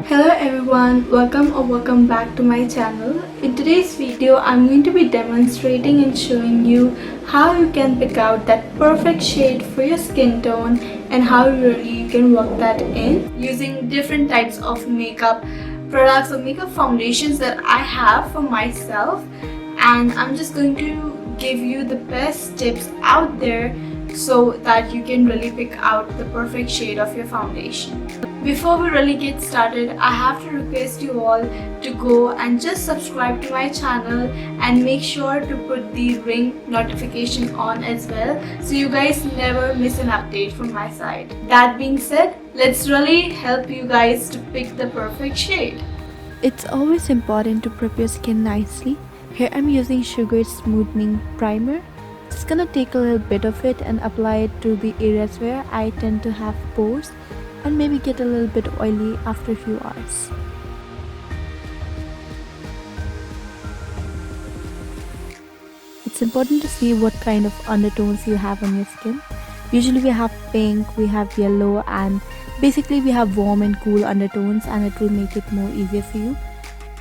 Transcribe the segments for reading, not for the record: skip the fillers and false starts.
Hello everyone, welcome back to my channel. In today's video, I'm going to be demonstrating and showing you how you can pick out that perfect shade for your skin tone and how really you can work that in using different types of makeup products or makeup foundations that I have for myself. And I'm just going to give you the best tips out there so that you can really pick out the perfect shade of your foundation. Before we really get started, I have to request you all to go and just subscribe to my channel and make sure to put the ring notification on as well so you guys never miss an update from my side. That being said, let's really help you guys to pick the perfect shade. It's always important to prep your skin nicely. Here I'm using Sugar Smoothing Primer. Just gonna take a little bit of it and apply it to the areas where I tend to have pores and maybe get a little bit oily after a few hours. It's important to see what kind of undertones you have on your skin. Usually we have pink, we have yellow, and basically we have warm and cool undertones, and it will make it more easier for you.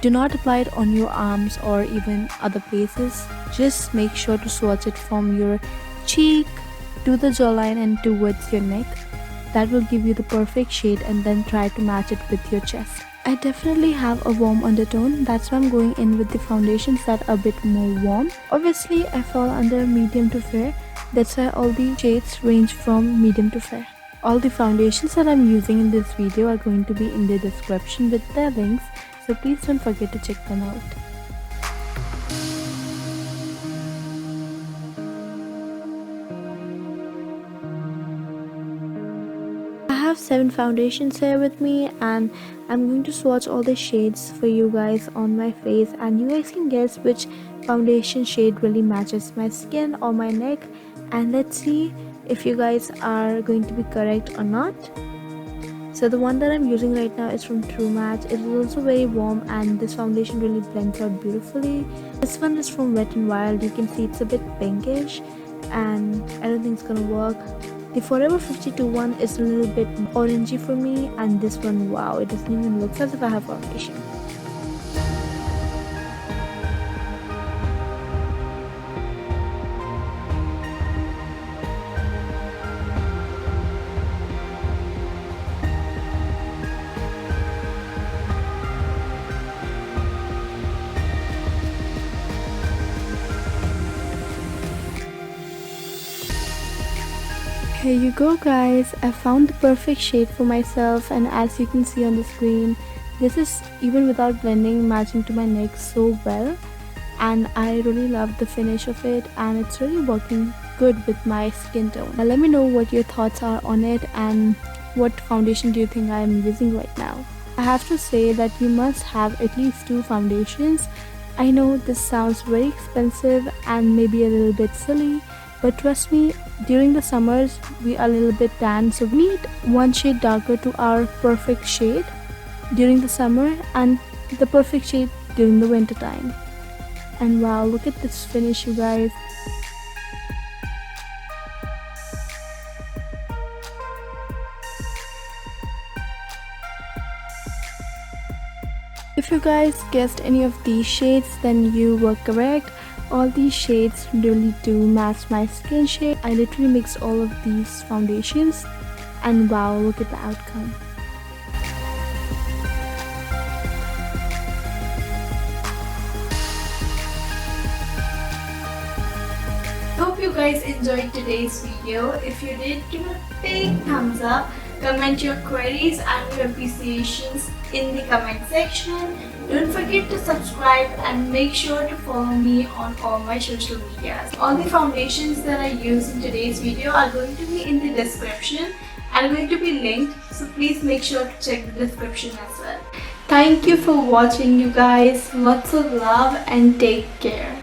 Do not apply it on your arms or even other places. Just make sure to swatch it from your cheek to the jawline and towards your neck. That will give you the perfect shade, and then try to match it with your chest. I definitely have a warm undertone. That's why I'm going in with the foundations that are a bit more warm. Obviously I fall under medium to fair. That's why all the shades range from medium to fair. All the foundations that I'm using in this video are going to be in the description with their links, so please don't forget to check them out. I have 7 foundations here with me, and I'm going to swatch all the shades for you guys on my face, and you guys can guess which foundation shade really matches my skin or my neck, and let's see if you guys are going to be correct or not. So the one that I'm using right now is from True Match. It is also very warm, and this foundation really blends out beautifully. This one is from Wet n Wild. You can see it's a bit pinkish, and I don't think it's gonna work. The Forever 52 one is a little bit orangey for me, and this one, wow, it doesn't even look as if I have foundation. Here you go guys, I found the perfect shade for myself, and as you can see on the screen, this is, even without blending, matching to my neck so well, and I really love the finish of it, and it's really working good with my skin tone. Now let me know what your thoughts are on it, and what foundation do you think I am using right now. I have to say that you must have at least 2 foundations. I know this sounds very expensive and maybe a little bit silly, but trust me, during the summers we are a little bit tan, so we need one shade darker to our perfect shade during the summer and the perfect shade during the winter time. And wow, look at this finish, you guys. If you guys guessed any of these shades, then you were correct. All these shades really do match my skin shade. I literally mixed all of these foundations, and wow, look at the outcome. Hope you guys enjoyed today's video. If you did, give it a big thumbs up. Comment your queries and your appreciations in the comment section. Don't forget to subscribe and make sure to follow me on all my social medias. All the foundations that I used in today's video are going to be in the description and going to be linked, so please make sure to check the description as well. Thank you for watching, you guys. Lots of love and take care.